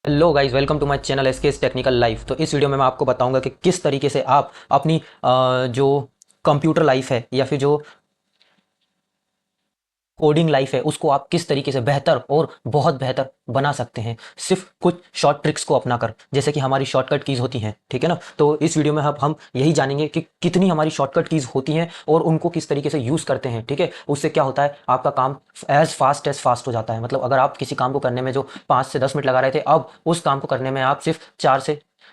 Hello guys, welcome to my channel SKS technical life. तो इस video में मैं आपको बताऊंगा कि किस तरीके से आप अपनी जो कंप्यूटर लाइफ है या फिर जो कोडिंग लाइफ है उसको आप किस तरीके से बेहतर और बहुत बेहतर बना सकते हैं सिर्फ कुछ शॉर्ट ट्रिक्स को अपनाकर, जैसे कि हमारी शॉर्टकट कीज़ होती हैं। ठीक है ना। तो इस वीडियो में हम यही जानेंगे कि कितनी हमारी शॉर्टकट कीज़ होती हैं और उनको किस तरीके से यूज़ करते हैं। ठीक है, उससे क्या होता है, आपका काम एज फास्ट हो जाता है। मतलब अगर आप किसी काम को करने में जो 5 से 10 मिनट लगा रहे थे, अब उस काम को करने में आप सिर्फ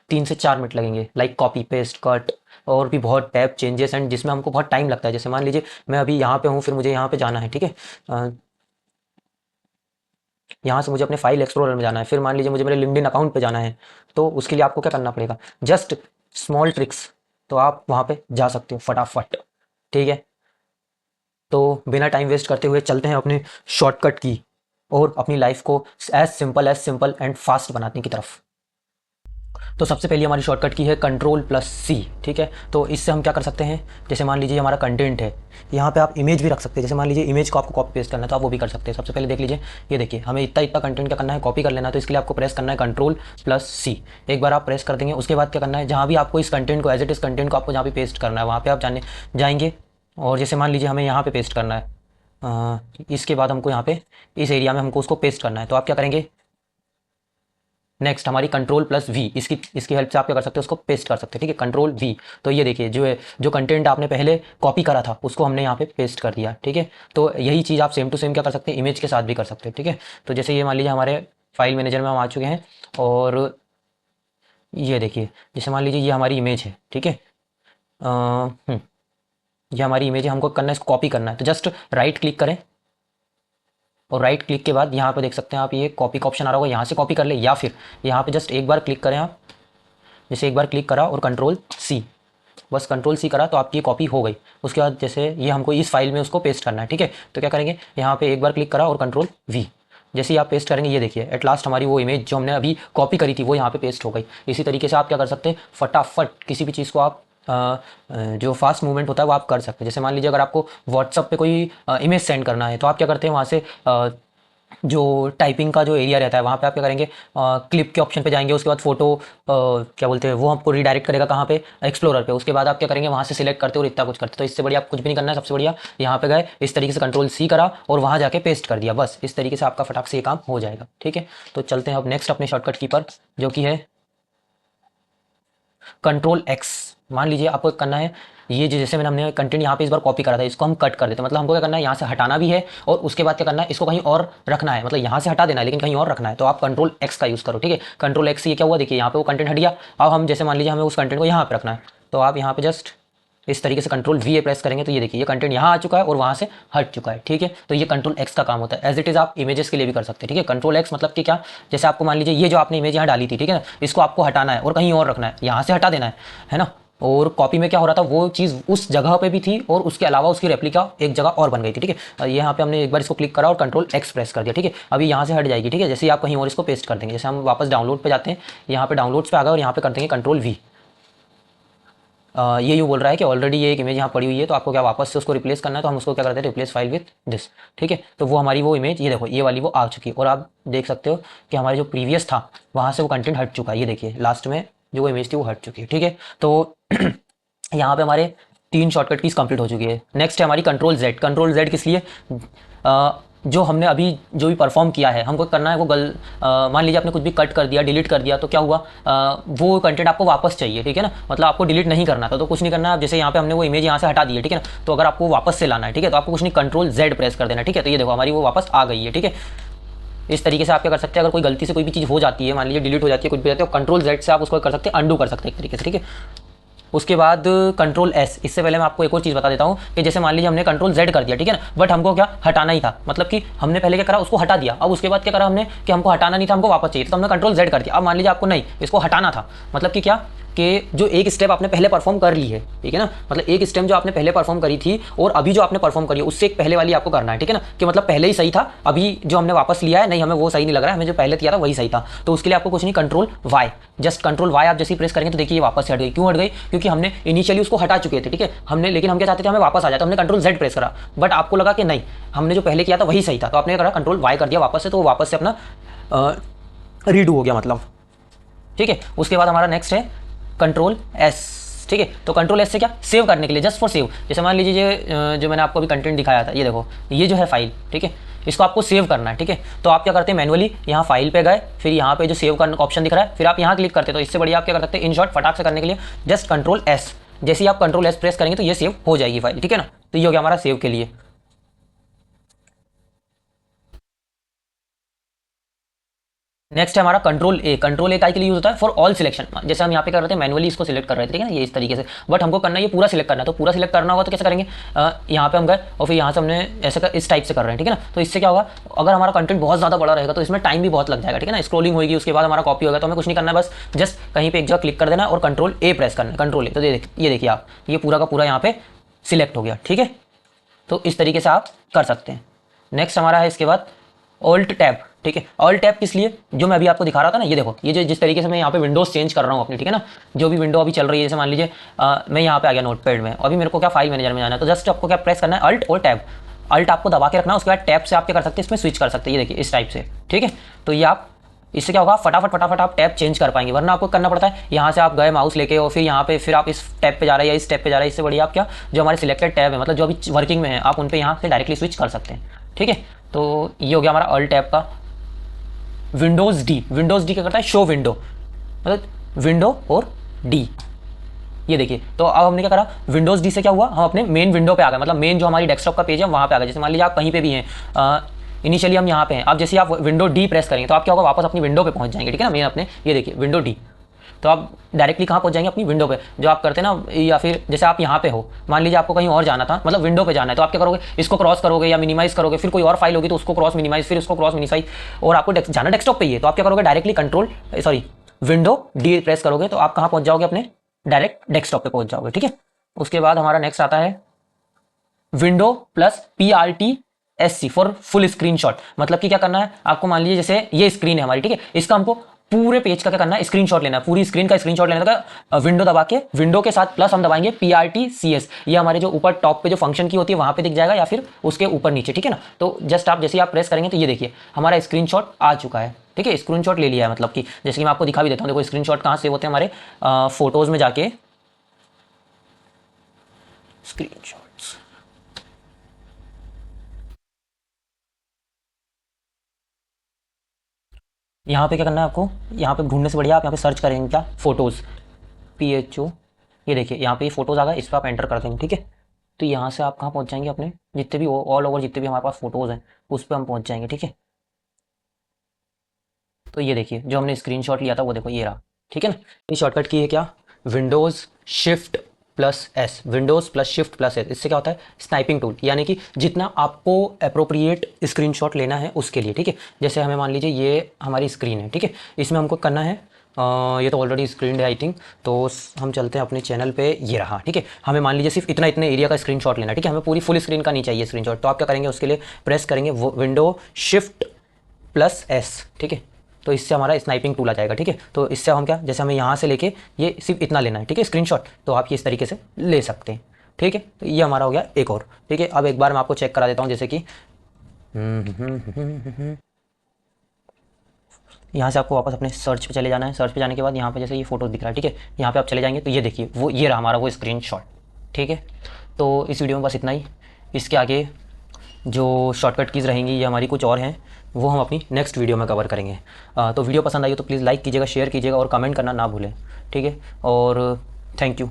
3 से 4 मिनट लगेंगे। लाइक कॉपी पेस्ट कट और भी बहुत टैब चेंजेस एंड जिसमें हमको बहुत टाइम लगता है। जैसे मान लीजिए मैं अभी यहाँ पे हूँ, फिर मुझे यहाँ पे जाना है। ठीक है, यहाँ से मुझे अपने फाइल एक्सप्लोरर में जाना है, फिर मान लीजिए मुझे मेरे लिंक्डइन अकाउंट पे जाना है। तो उसके लिए आपको क्या करना पड़ेगा, जस्ट स्मॉल ट्रिक्स, तो आप वहाँ पे जा सकते हो फटाफट। ठीक है, तो बिना टाइम वेस्ट करते हुए चलते हैं अपने शॉर्टकट की और अपनी लाइफ को एज सिंपल एंड फास्ट बनाने की तरफ। तो सबसे पहले हमारी शॉर्टकट की है Ctrl+C। ठीक है, तो इससे हम क्या कर सकते हैं, जैसे मान लीजिए हमारा कंटेंट है, यहाँ पे आप इमेज भी रख सकते हैं। जैसे मान लीजिए इमेज को आपको कॉपी पेस्ट करना है तो आप वो भी कर सकते हैं। सबसे पहले देख लीजिए, ये देखिए हमें इतना इतना कंटेंट क्या करना है, कॉपी कर लेना है। तो इसके लिए आपको प्रेस करना है Ctrl+C। एक बार आप प्रेस कर देंगे, उसके बाद क्या करना है, जहाँ भी आपको इस कंटेंट को एज इट इस कंटेंट को आपको जहाँ पे पेस्ट करना है वहाँ पे आप जाएंगे। और जैसे मान लीजिए हमें यहाँ पे पेस्ट करना है, इसके बाद हमको यहाँ पे इस एरिया में हमको उसको पेस्ट करना है। तो आप क्या करेंगे, नेक्स्ट हमारी Ctrl+V, इसकी हेल्प से आप क्या कर सकते हो, उसको पेस्ट कर सकते हैं। ठीक है, Ctrl+V। तो ये देखिए जो कंटेंट आपने पहले कॉपी करा था उसको हमने यहाँ पे पेस्ट कर दिया। ठीक है, तो यही चीज़ आप सेम टू सेम क्या कर सकते हैं, इमेज के साथ भी कर सकते हैं। ठीक है, तो जैसे ये मान लीजिए हमारे फाइल मैनेजर में हम आ चुके हैं और ये देखिए जैसे मान लीजिए ये हमारी इमेज है। ठीक है, ये हमारी इमेज है, हमको करना है इसको कॉपी करना है। तो जस्ट राइट क्लिक करें और राइट क्लिक के बाद यहाँ पे देख सकते हैं आप, ये कॉपी का ऑप्शन आ रहा होगा, यहाँ से कॉपी कर ले, या फिर यहाँ पे जस्ट एक बार क्लिक करें आप। जैसे एक बार क्लिक करा और Ctrl+C, बस Ctrl+C करा तो आपकी कॉपी हो गई। उसके बाद जैसे ये हमको इस फाइल में उसको पेस्ट करना है। ठीक है, तो क्या करेंगे, यहाँ पे एक बार क्लिक करा और Ctrl+V। जैसे ही आप पेस्ट करेंगे, ये देखिए एट लास्ट हमारी वो इमेज जो हमने अभी कॉपी करी थी वो यहाँ पे पेस्ट हो गई। इसी तरीके से आप क्या कर सकते हैं, फटाफट किसी भी चीज़ को आप जो फास्ट मूवमेंट होता है वो आप कर सकते हैं। जैसे मान लीजिए अगर आपको व्हाट्सअप पे कोई इमेज सेंड करना है तो आप क्या करते हैं, वहाँ से जो टाइपिंग का जो एरिया रहता है वहाँ पे आप क्या करेंगे, क्लिप के ऑप्शन पे जाएंगे। उसके बाद फोटो क्या बोलते हैं वो आपको रिडायरेक्ट करेगा कहाँ पे, एक्सप्लोरर पे। उसके बाद आप क्या करेंगे, वहाँ से सिलेक्ट करते और इतना कुछ करते। तो इससे बढ़िया आप कुछ भी नहीं करना है। सबसे बढ़िया यहाँ पे गए, इस तरीके से Ctrl+C करा और वहाँ जाके पेस्ट कर दिया। बस इस तरीके से आपका फटाक से ये काम हो जाएगा। ठीक है, तो चलते हैं अब नेक्स्ट अपने शॉर्टकट की पर, जो कि है Ctrl+X। मान लीजिए आपको करना है, ये जैसे हमने कंटेंट यहाँ पे इस बार कॉपी करा था, इसको हम कट कर देते हैं। मतलब हमको क्या करना है, यहाँ से हटाना भी है और उसके बाद क्या करना है, इसको कहीं और रखना है। मतलब यहाँ से हटा देना है लेकिन कहीं और रखना है, तो आप Ctrl+X का यूज़ करो। ठीक है, Ctrl+X से ये क्या हुआ, देखिए यहाँ पे वो कंटेंट हट गया। अब हम जैसे मान लीजिए हमें उस कंटेंट को यहाँ पे रखना है, तो आप यहाँ पे जस्ट इस तरीके से Ctrl+V प्रेस करेंगे तो ये देखिए ये कंटेंट यहाँ आ चुका है और वहाँ से हट चुका है। ठीक है, तो ये Ctrl+X का काम होता है। एज इट इज़ आप इमेजेस के लिए भी कर सकते हैं। ठीक है, Ctrl+X मतलब कि क्या, जैसे आपको मान लीजिए ये जो आपने इमेज यहाँ डाली थी, ठीक है ना, इसको आपको हटाना है और कहीं और रखना है, यहाँ से हटा देना है ना। और कॉपी में क्या हो रहा था, वो चीज़ उस जगह पे भी थी और उसके अलावा उसकी रेप्लिका एक जगह और बन गई थी। ठीक है, यहाँ पे हमने एक बार इसको क्लिक करा और Ctrl+X प्रेस कर दिया। ठीक है, अभी यहाँ से हट जाएगी। ठीक है, जैसे ही आप कहीं और इसको पेस्ट कर देंगे, जैसे हम वापस डाउनलोड पे जाते हैं, यहाँ पे डाउनलोड्स पे आ गए और यहाँ पे कर देंगे Ctrl+V। ये यूँ बोल रहा है कि ऑलरेडी ये एक इमेज यहाँ पड़ी हुई है, तो आपको क्या वापस से उसको रिप्लेस करना है। तो हम उसको क्या करते हैं, रिप्लेस फाइल विथ दिस। ठीक है, तो वो हमारी वो इमेज, ये देखो ये वाली वो आ चुकी है और आप देख सकते हो कि हमारे जो प्रीवियस था वहाँ से वो कंटेंट हट चुका है। ये देखिए लास्ट में जो वो इमेज थी वो हट चुकी है। ठीक है, तो यहाँ पे हमारे 3 शॉर्टकट कीज कंप्लीट हो चुकी है। नेक्स्ट है हमारी Ctrl+Z। Ctrl+Z किस लिए, जो हमने अभी जो भी परफॉर्म किया है हमको करना है वो मान लीजिए आपने कुछ भी कट कर दिया, डिलीट कर दिया, तो क्या हुआ, वो कंटेंट आपको वापस चाहिए। ठीक है ना, मतलब आपको डिलीट नहीं करना था तो कुछ नहीं करना है। जैसे यहाँ पे हमने वो इमेज यहाँ से हटा दी है, ठीक है ना, तो अगर आपको वापस से लाना है, ठीक है, तो आपको कुछ नहीं Ctrl+Z प्रेस कर देना। ठीक है, तो ये देखो हमारी वो वापस आ गई है। ठीक है, इस तरीके से आप क्या कर सकते हैं, अगर कोई गलती से कोई भी चीज़ हो जाती है, मान लीजिए डिलीट हो जाती है, कुछ भी जाती है, तो Ctrl+Z से आप उसको कर सकते हैं, अंडू कर सकते हैं एक तरीके से। ठीक है, उसके बाद Ctrl+S। इससे पहले मैं आपको एक और चीज़ बता देता हूँ कि जैसे मान लीजिए हमने Ctrl+Z कर दिया, ठीक है ना, बट हमको क्या हटाना ही था। मतलब कि हमने पहले क्या करा, उसको हटा दिया। अब उसके बाद क्या करा हमने कि हमको हटाना नहीं था, हमको वापस चाहिए, तो हमने Ctrl+Z कर दिया। अब मान लीजिए आपको नहीं, इसको हटाना था। मतलब कि क्या, कि जो एक स्टेप आपने पहले परफॉर्म कर ली है, ठीक है ना, मतलब एक स्टेप जो आपने पहले परफॉर्म करी थी और अभी जो आपने परफॉर्म करी है उससे एक पहले वाली आपको करना है। ठीक है ना, कि मतलब पहले ही सही था, अभी जो हमने वापस लिया है नहीं, हमें वो सही नहीं लग रहा है, हमें जो पहले किया था वही सही था। तो उसके लिए आपको कुछ नहीं, Ctrl+Y, जस्ट Ctrl+Y आप जैसे ही प्रेस करेंगे तो देखिए ये वापस से हट गई। क्यों हट गई, क्योंकि हमने इनिशियली उसको हटा चुके थे। ठीक है, हमने, लेकिन हम क्या चाहते थे, हमें वापस आ जाता, हमने Ctrl+Z प्रेस करा, बट आपको लगा कि नहीं हमने जो पहले किया था वही सही था, तो आपने करा Ctrl+Y कर दिया वापस से, तो वो वापस से अपना रीडू हो गया मतलब, ठीक है। उसके बाद हमारा नेक्स्ट है कंट्रोल एस, ठीक है। तो कंट्रोल एस से क्या, सेव करने के लिए, जस्ट फॉर सेव। जैसे मान लीजिए ये जो मैंने आपको अभी कंटेंट दिखाया था, ये देखो ये जो है फाइल, ठीक है, इसको आपको सेव करना है, ठीक है। तो आप क्या करते हैं, मैनुअली यहाँ फाइल पे गए, फिर यहाँ पे जो सेव करने का ऑप्शन दिख रहा है, फिर आप यहाँ क्लिक करते हैं। तो इससे बढ़िया आप क्या कर सकते हैं, इन शॉर्ट फटाक से करने के लिए जस्ट कंट्रोल एस, जैसे ही आप कंट्रोल एस प्रेस करेंगे तो ये सेव हो जाएगी फाइल, ठीक है ना। तो ये हो गया हमारा सेव के लिए। नेक्स्ट है हमारा कंट्रोल ए। कंट्रोल ए काय के लिए यूज होता है, फॉर ऑल सिलेक्शन। जैसे हम यहाँ पे कर रहे थे मैनुअली इसको सिलेक्ट कर रहे थे, ठीक है ना, ये इस तरीके से, बट हमको करना है ये पूरा सिलेक्ट करना है। तो पूरा सिलेक्ट करना होगा तो कैसे करेंगे, यहाँ पे हम गए और फिर यहाँ से हमने ऐसे इस टाइप से कर रहे हैं, ठीक है ना। तो इससे क्या होगा, अगर हमारा कंटेंट बहुत ज़्यादा बड़ा रहेगा तो इसमें टाइम भी बहुत लग जाएगा, ठीक है ना। स्क्रॉलिंग होगी, उसके बाद हमारा कॉपी होगा, तो हमें कुछ नहीं करना है, बस जस्ट कहीं पर एक जगह क्लिक कर देना और कंट्रोल ए प्रेस करना है, कंट्रोल ए। तो ये देखिए आप, ये पूरा का पूरा यहाँ पे सिलेक्ट हो गया, ठीक है। तो इस तरीके से आप कर सकते हैं। नेक्स्ट हमारा है इसके बाद ऑल्ट टैब, ठीक है। ऑल्ट टैब किस लिए, जो मैं अभी आपको दिखा रहा था ना, ये देखो, ये जो जिस तरीके से मैं यहाँ पे विंडोज चेंज कर रहा हूँ अपनी, ठीक है ना, जो भी विंडो अभी चल रही है, जैसे मान लीजिए मैं यहाँ पे आ गया नोटपैड में, अभी मेरे को क्या फाइल मैनेजर में जाना है, तो जस्ट आपको क्या प्रेस करना है, अल्ट और टैब। अल्ट आपको दबा के रखना है, उसके बाद टैब से आप क्या कर सकते हैं, इसमें स्विच कर सकते हैं, ये देखिए इस टाइप से, ठीक है। तो ये आप, इससे क्या होगा, फटाफट आप टैब चेंज कर पाएंगे, वरना आपको करना पड़ता है यहाँ से आप गए माउस लेके और फिर यहाँ पे फिर आप इस टैब पे जा रहे हैं या इस टैब पे जा रहे हैं। इससे बढ़िया आप क्या, जो हमारे सिलेक्टेड टैब है, मतलब जो अभी वर्किंग में है, आप उन पे यहाँ से डायरेक्टली स्विच कर सकते हैं, ठीक है। तो ये हो गया हमारा ऑल टैब का। विंडोज डी, विंडोज डी क्या करता है, शो विंडो, मतलब विंडो और डी, ये देखिए। तो अब हमने क्या करा, विंडोज डी से क्या हुआ, हम अपने मेन विंडो पे आ गए, मतलब मेन जो हमारी डेस्कटॉप का पेज है वहाँ पे आ गए। जैसे मान लीजिए आप कहीं पे भी हैं, इनिशियली हम यहाँ पे हैं, अब जैसे आप विंडो डी प्रेस करेंगे तो आप क्या होगा, वापस अपनी विंडो पे पहुँच जाएंगे, ठीक है ना, मेन अपने, ये देखिए विंडो डी। तो आप डायरेक्टली कहाँ पहुँच जाएंगे, अपनी विंडो पे, जो आप करते हैं ना, या फिर जैसे आप यहाँ पे हो, मान लीजिए आपको कहीं और जाना था, मतलब विंडो पे जाना है, तो आप क्या करोगे, इसको क्रॉस करोगे या मिनिमाइज करोगे, फिर कोई और फाइल होगी तो उसको क्रॉस मिनिमाइज, फिर उसको क्रॉस मिनिमाइज, और आपको जाना डेस्कटॉप पे ही है, तो आप क्या करोगे, डायरेक्टली विंडो डी प्रेस करोगे तो आप कहाँ पहुँच जाओगे, अपने डायरेक्ट डेस्कटॉप पे पहुँच जाओगे, ठीक है। उसके बाद हमारा नेक्स्ट आता है window plus PRTSC for full screenshot. मतलब कि क्या करना है आपको, मान लीजिए जैसे ये स्क्रीन है हमारी, ठीक है, इसका हमको पूरे पेज का क्या करना है, स्क्रीनशॉट लेना है, पूरी स्क्रीन का स्क्रीनशॉट लेना है। विंडो दबा के, विंडो के साथ प्लस हम दबाएंगे PRTCS, ये हमारे जो ऊपर टॉप पे जो फंक्शन की होती है वहां पे दिख जाएगा, या फिर उसके ऊपर नीचे, ठीक है ना। तो जस्ट आप जैसे आप प्रेस करेंगे तो ये देखिए हमारा स्क्रीनशॉट आ चुका है, ठीक है, स्क्रीनशॉट ले लिया है। मतलब कि जैसे कि मैं आपको दिखा भी देता हूँ, देखो स्क्रीनशॉट कहाँ से होते हैं, हमारे फोटोज में जाके स्क्रीनशॉट्स, यहाँ पे क्या करना है आपको, यहाँ पे ढूंढने से बढ़िया आप यहाँ पे सर्च करेंगे क्या, फोटोज़, PHO, ये देखिए यहाँ पे ये फोटोज़ आ गया, इस पर आप एंटर कर देंगे, ठीक है। तो यहाँ से आप कहाँ पहुँच जाएंगे, अपने जितने भी ऑल ओवर जितने भी हमारे पास फोटोज़ हैं उस पर हम पहुँच जाएंगे, ठीक है। तो ये देखिए जो हमने स्क्रीनशॉट लिया था वो देखो ये रहा, ठीक है ना। ये शॉर्टकट की है क्या, Windows shift plus S, Windows plus shift plus S. इससे क्या होता है, स्नाइपिंग टूल, यानी कि जितना आपको अप्रोप्रिएट स्क्रीनशॉट लेना है उसके लिए, ठीक है। जैसे हमें मान लीजिए ये हमारी स्क्रीन है, ठीक है, इसमें हमको करना है, ये तो ऑलरेडी स्क्रीन है आई थिंक, तो हम चलते हैं अपने चैनल पे, ये रहा, ठीक है। हमें मान लीजिए सिर्फ इतने एरिया का स्क्रीनशॉट लेना है, ठीक है, हमें पूरी फुल स्क्रीन का नहीं चाहिए स्क्रीनशॉट। तो आप क्या करेंगे, उसके लिए प्रेस करेंगे विंडो शिफ्ट प्लस एस, ठीक है। तो इससे हमारा स्नाइपिंग टूल आ जाएगा, ठीक है। तो इससे हम क्या, जैसे हमें यहाँ से लेके ये सिर्फ इतना लेना है, ठीक है, स्क्रीनशॉट, तो आप ये इस तरीके से ले सकते हैं, ठीक है। तो ये हमारा हो गया एक और, ठीक है। अब एक बार मैं आपको चेक करा देता हूँ, जैसे कि यहाँ से आपको वापस अपने सर्च पे चले जाना है। सर्च पे जाने के बाद यहाँ पे जैसे ये फोटो दिख रहा है, ठीक है, यहाँ पे आप चले जाएंगे तो ये देखिए वो ये रहा हमारा वो स्क्रीनशॉट, ठीक है। तो इस वीडियो में बस इतना ही। इसके आगे जो शॉर्टकट कीज़ रहेंगी ये हमारी कुछ और हैं, वो हम अपनी नेक्स्ट वीडियो में कवर करेंगे। तो वीडियो पसंद आई हो तो प्लीज़ लाइक कीजिएगा, शेयर कीजिएगा और कमेंट करना ना भूलें, ठीक है। और थैंक यू।